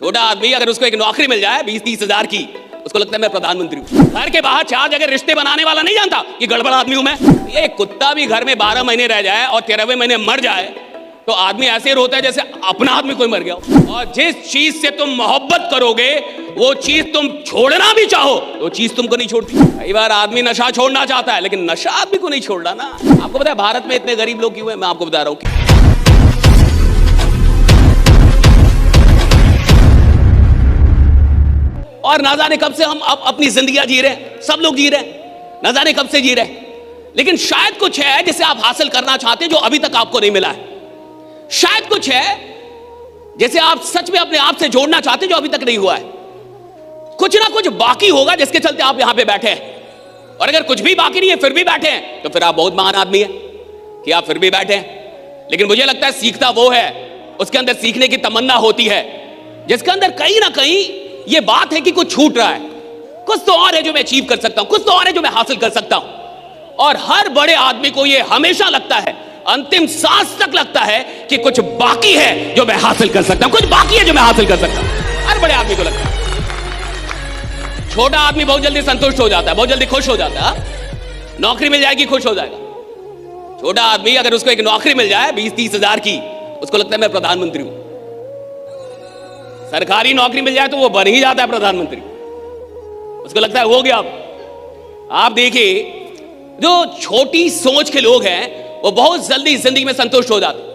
छोटा आदमी अगर उसको एक नौकरी मिल जाए 20-30 हजार की, उसको लगता है मैं प्रधानमंत्री हूं। घर के बाहर 4 जगह रिश्ते बनाने वाला नहीं जानता कि गड़बड़ आदमी हूं मैं। ये कुत्ता भी घर में 12 महीने रह जाए और 13वें महीने मर जाए तो आदमी ऐसे रोता है जैसे अपना आदमी कोई मर गया। और जिस चीज से तुम मोहब्बत करोगे वो चीज तुम छोड़ना भी चाहो तो चीज तुमको नहीं छोड़ती। कई बार आदमी नशा छोड़ना चाहता है लेकिन नशा आदमी को नहीं छोड़ रहा ना। आपको पता है भारत में इतने गरीब लोग क्यों हैं? मैं आपको बता रहा हूं। और ना जाने कब से हम अपनी जिंदगियां जी रहे हैं, सब लोग जी रहे हैं, ना जाने कब से जी रहे हैं। लेकिन शायद कुछ है जिसे आप हासिल करना चाहते हैं जो अभी तक आपको नहीं मिला है। शायद कुछ है जैसे आप सच में अपने आप से जोड़ना चाहते हैं जो अभी तक नहीं हुआ है। कुछ ना कुछ बाकी होगा जिसके चलते आप यहां पे बैठे हैं। और अगर कुछ भी बाकी नहीं है फिर भी बैठे हैं तो फिर आप बहुत महान आदमी हैं कि आप फिर भी बैठे हैं। लेकिन मुझे लगता है सीखता वो है, उसके अंदर सीखने की तमन्ना होती है, जिसके अंदर कहीं ना कहीं ये बात है कि कुछ छूट रहा है, कुछ तो और है जो मैं अचीव कर सकता हूं, कुछ तो और है जो मैं हासिल कर सकता हूं। और हर बड़े आदमी को ये हमेशा लगता है, अंतिम सांस तक लगता है कि कुछ बाकी है जो मैं हासिल कर सकता हूं, कुछ बाकी है जो मैं हासिल कर सकता हूं। हर बड़े आदमी को लगता है। छोटा आदमी बहुत जल्दी संतुष्ट हो जाता है, बहुत जल्दी खुश हो जाता है। नौकरी मिल जाएगी खुश हो जाएगा। छोटा आदमी अगर उसको एक नौकरी मिल जाए 20-30 हजार की, उसको लगता है मैं प्रधानमंत्री हूं। सरकारी नौकरी मिल जाए तो वो बन ही जाता है प्रधानमंत्री, उसको लगता है हो गया। आप देखिए जो छोटी सोच के लोग हैं वो बहुत जल्दी जिंदगी में संतुष्ट हो जाते हैं।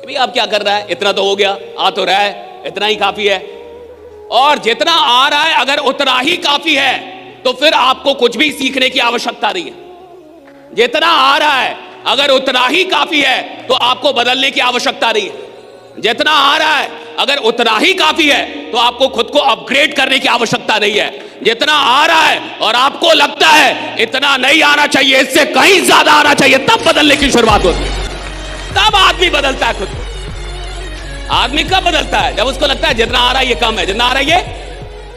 भाई आप क्या कर रहा है, इतना तो हो गया, आ तो रहा है, इतना ही काफी है। और जितना आ रहा है अगर उतना ही काफी है तो फिर आपको कुछ भी सीखने की आवश्यकता नहीं है। जितना आ रहा है अगर उतना ही काफी है तो आपको बदलने की आवश्यकता नहीं है। जितना आ रहा है अगर उतना ही काफी है तो आपको खुद को अपग्रेड करने की आवश्यकता नहीं है। जितना आ रहा है और आपको लगता है इतना नहीं आना चाहिए, इससे कहीं ज्यादा आना चाहिए, तब बदलने की शुरुआत होती है। तब आदमी बदलता है खुद को। आदमी कब बदलता है? जब उसको लगता है जितना आ रहा है ये कम है, जितना आ रहा है ये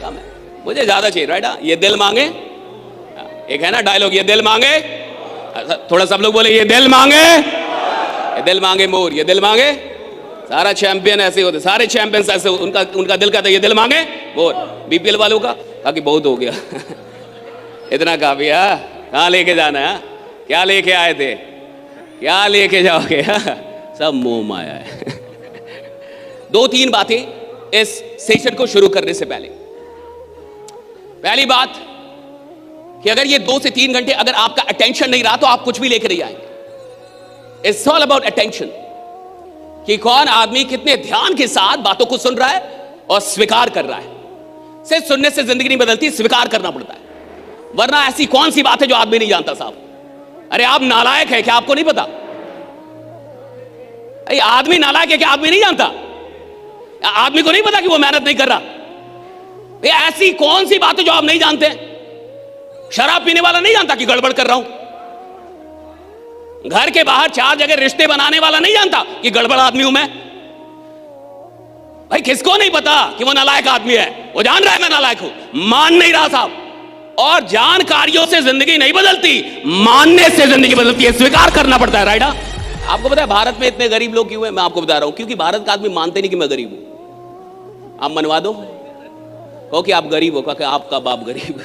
कम है, मुझे ज्यादा चाहिए। राइट, ये दिल मांगे, एक है ना डायलॉग, ये दिल मांगे, थोड़ा सब लोग बोले ये दिल मांगे, ये दिल मांगे मोर, ये दिल मांगे। सारा चैंपियन ऐसे होते, सारे चैंपियंस ऐसे, उनका दिल का था ये दिल मांगे मोर। बीपीएल वालों का ताकि बहुत हो गया इतना काफी है। कहाँ लेके जाना है? क्या लेके आए थे, क्या लेके जाओगे? सब मोह माया है। 2-3 बातें इस सेशन को शुरू करने से पहले। पहली बात कि अगर ये 2 से 3 घंटे अगर आपका अटेंशन नहीं रहा तो आप कुछ भी लेकर नहीं आएंगे। इट्स ऑल अबाउट अटेंशन, कि कौन आदमी कितने ध्यान के साथ बातों को सुन रहा है और स्वीकार कर रहा है। सिर्फ सुनने से जिंदगी नहीं बदलती, स्वीकार करना पड़ता है। वरना ऐसी कौन सी बात है जो आदमी नहीं जानता साहब? अरे आप नालायक है क्या, आपको नहीं पता? अरे आदमी नालायक है क्या, आदमी नहीं जानता? आदमी को नहीं पता कि वो मेहनत नहीं कर रहा? ऐसी कौन सी बात है जो आप नहीं जानते? शराब पीने वाला नहीं जानता कि गड़बड़ कर रहा हूं। घर के बाहर 4 जगह रिश्ते बनाने वाला नहीं जानता कि गड़बड़ आदमी हूं मैं। भाई किसको नहीं पता कि वो नालायक आदमी है? वो जान रहा है मैं नालायक हूं, मान नहीं रहा साहब। और जानकारियों से जिंदगी नहीं बदलती, मानने से जिंदगी बदलती है, स्वीकार करना पड़ता है। राइट, आपको पता है भारत में इतने गरीब लोग क्यों हैं? मैं आपको बता रहा हूं, क्योंकि भारत का आदमी मानते नहीं कि मैं गरीब हूं। आप मनवा दो, कहो कि आप गरीब हो, कहो आपका बाप गरीब,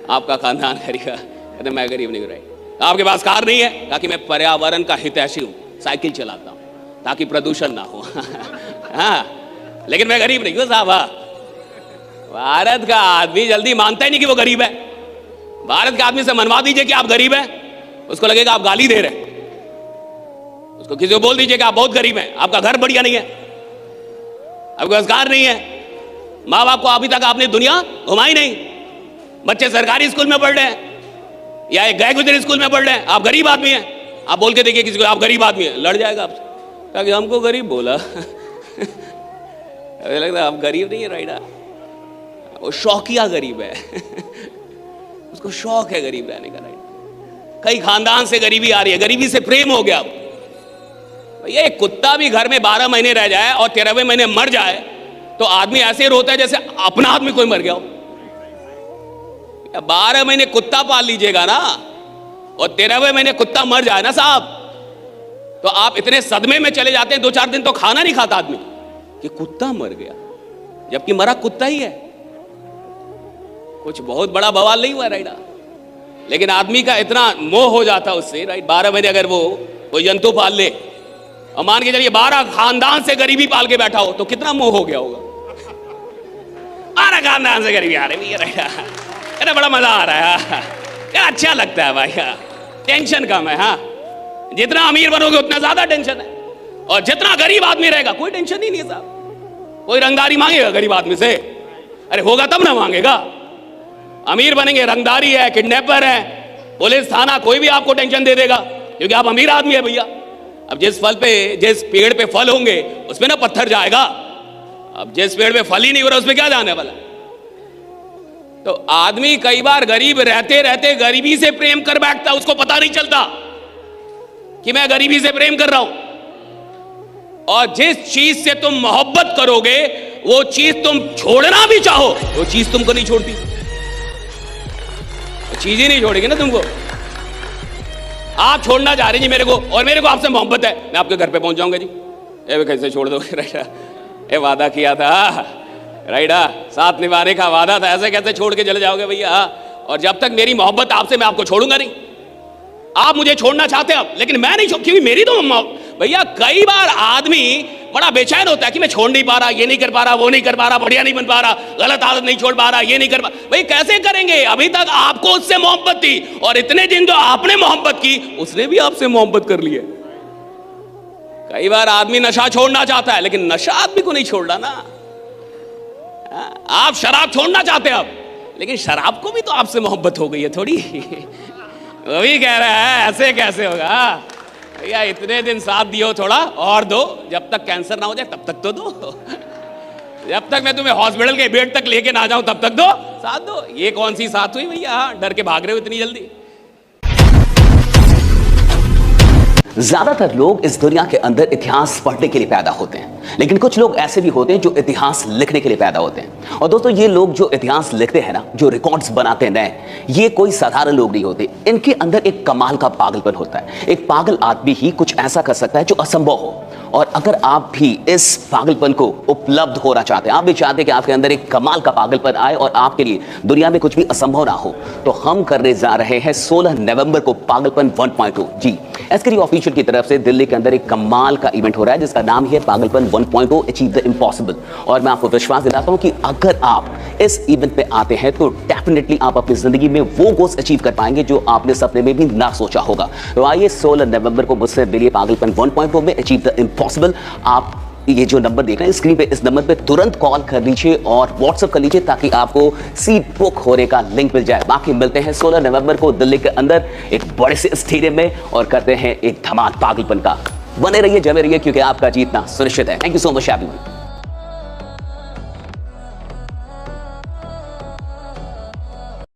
आपका खानदान गरीब, कहते मैं गरीब नहीं हूं। राइट, आपके पास कार नहीं है, ताकि मैं पर्यावरण का हितैषी हूं, साइकिल चलाता हूं ताकि प्रदूषण ना हो। हाँ, लेकिन मैं गरीब नहीं हूं साहब। भारत का आदमी जल्दी मानता ही नहीं कि वो गरीब है। भारत के आदमी से मनवा दीजिए कि आप गरीब हैं, उसको लगेगा आप गाली दे रहे हैं। उसको किसी को बोल दीजिए कि आप बहुत गरीब हैं, आपका घर बढ़िया नहीं है, आपके पास कार नहीं है, माँ बाप को अभी तक आपने दुनिया घुमाई नहीं, बच्चे सरकारी स्कूल में पढ़ रहे हैं या एक गए गुजरे स्कूल में पढ़ रहे हैं, आप गरीब आदमी हैं। आप बोल के देखिए किसी को आप गरीब आदमी हैं, लड़ जाएगा आपसे, ताकि हमको गरीब बोला। लगता है आप गरीब नहीं है। राइडा, वो शौकिया गरीब है। उसको शौक है गरीब रहने का। राइट, कई खानदान से गरीबी आ रही है, गरीबी से प्रेम हो गया। भैया एक कुत्ता भी घर में 12 महीने रह जाए और 13वें महीने मर जाए तो आदमी ऐसे रोता है जैसे अपना आदमी कोई मर गया हो। 12 महीने कुत्ता पाल लीजिएगा ना और 13वें महीने कुत्ता मर जाए ना साहब, तो आप इतने सदमे में चले जाते हैं, 2-4 दिन तो खाना नहीं खाता आदमी कि कुत्ता मर गया। जबकि मरा कुत्ता ही है। कुछ बहुत बड़ा बवाल नहीं हुआ राइट। लेकिन आदमी का इतना मोह हो जाता उससे राइट। 12 महीने अगर वो कोई जंतु पाल ले और मान के चलिए 12 खानदान से गरीबी पाल के बैठा हो तो कितना मोह हो गया होगा। 12 खानदान से गरीबी आ रही है राइट। बड़ा मजा आ रहा है यार, अच्छा लगता है भाई। टेंशन कम है। हाँ, जितना अमीर बनोगे उतना ज्यादा टेंशन है, और जितना गरीब आदमी रहेगा कोई टेंशन ही नहीं साहब। कोई रंगदारी मांगेगा गरीब आदमी से? अरे होगा तब ना मांगेगा। अमीर बनेंगे, रंगदारी है, किडनैपर है, पुलिस थाना, कोई भी आपको टेंशन दे देगा क्योंकि आप अमीर आदमी है भैया। अब जिस पेड़ पे फल होंगे उसमें ना पत्थर जाएगा। अब जिस पेड़ पे फल ही नहीं हो रहा उसमें क्या जाने वाला। तो आदमी कई बार गरीब रहते रहते गरीबी से प्रेम कर बैठता, उसको पता नहीं चलता कि मैं गरीबी से प्रेम कर रहा हूं। और जिस चीज से तुम मोहब्बत करोगे वो चीज तुम छोड़ना भी चाहो वो चीज तुमको नहीं छोड़ती। चीज ही नहीं छोड़ेगी ना तुमको। आप छोड़ना चाह रहे जी मेरे को, और मेरे को आपसे मोहब्बत है, मैं आपके घर पे पहुंच जाऊंगा जी। ए कैसे छोड़ दोगे राइट। ए वादा किया था राइट, साथ निभाने का वादा था, ऐसे कैसे छोड़ के चले जाओगे भैया। और जब तक मेरी मोहब्बत आपसे, मैं आपको छोड़ूंगा नहीं। आप मुझे छोड़ना चाहते हैं अब, लेकिन मैं नहीं छोड़, क्योंकि मेरी तो भैया। कई बार आदमी बड़ा बेचैन होता है कि मैं छोड़ नहीं पा रहा, ये नहीं कर पा रहा, वो नहीं कर पा रहा, बढ़िया नहीं बन पा रहा, गलत आदत नहीं छोड़ पा रहा, ये नहीं कर पा। भाई कैसे करेंगे? अभी तक आपको उससे मोहब्बत थी, और इतने दिन जो आपने मोहब्बत की उसने भी आपसे मोहब्बत कर लिया। कई बार आदमी नशा छोड़ना चाहता है लेकिन नशा आदमी को नहीं छोड़ना ना। आप शराब छोड़ना चाहते हैं अब, लेकिन शराब को भी तो आपसे मोहब्बत हो गई है थोड़ी। वो भी कह रहा है ऐसे कैसे होगा भैया, इतने दिन साथ दियो, थोड़ा और दो, जब तक कैंसर ना हो जाए तब तक तो दो। जब तक मैं तुम्हें हॉस्पिटल के बेड तक लेके ना जाऊं तब तक दो, साथ दो। ये कौन सी साथ हुई भैया? डर के भाग रहे हो इतनी जल्दी। ज्यादातर लोग इस दुनिया के अंदर इतिहास पढ़ने के लिए पैदा होते हैं, लेकिन कुछ लोग ऐसे भी होते हैं जो इतिहास लिखने के लिए पैदा होते हैं। और दोस्तों, ये लोग जो इतिहास लिखते हैं ना, जो रिकॉर्ड्स बनाते हैं नए, ये कोई साधारण लोग नहीं होते। इनके अंदर एक कमाल का पागलपन होता है। एक पागल आदमी ही कुछ ऐसा कर सकता है जो असंभव हो। और अगर आप भी इस पागलपन को उपलब्ध होना चाहते हैं, आप भी चाहते हैं कि आपके अंदर एक कमाल का पागलपन आए और आपके लिए दुनिया में कुछ भी असंभव ना हो, तो हम करने जा रहे हैं 16 नवंबर को पागलपन 1.2। जी, एसकेडी ऑफिशियल की तरफ से दिल्ली के अंदर एक कमाल का इवेंट हो रहा है जिसका नाम है पागलपन 1.2 अचीव द इम्पॉसिबल। और मैं आपको विश्वास दिलाता हूं कि अगर आप इस इवेंट पे आते हैं तो डेफिनेटली आप अपनी जिंदगी में वो गोल्स अचीव कर पाएंगे जो आपने सपने में भी ना सोचा होगा। तो आइए 16 नवंबर को मुझसे मिलिए पागलपन 1.2 में अचीव द इम्पॉसिबल। आप ये जो नंबर देख रहे हैं स्क्रीन पे, इस नंबर पे तुरंत कॉल कर लीजिए और व्हाट्सएप कर लीजिए ताकि आपको सीट बुक होने का लिंक मिल जाए। बाकी मिलते हैं 16 नवंबर को दिल्ली के अंदर एक बड़े से स्टेडियम में और करते हैं एक धमाल पागलपन का। बने रहिए, जमे रहिए, क्योंकि आपका जीतना सुनिश्चित है। Thank you so much everyone.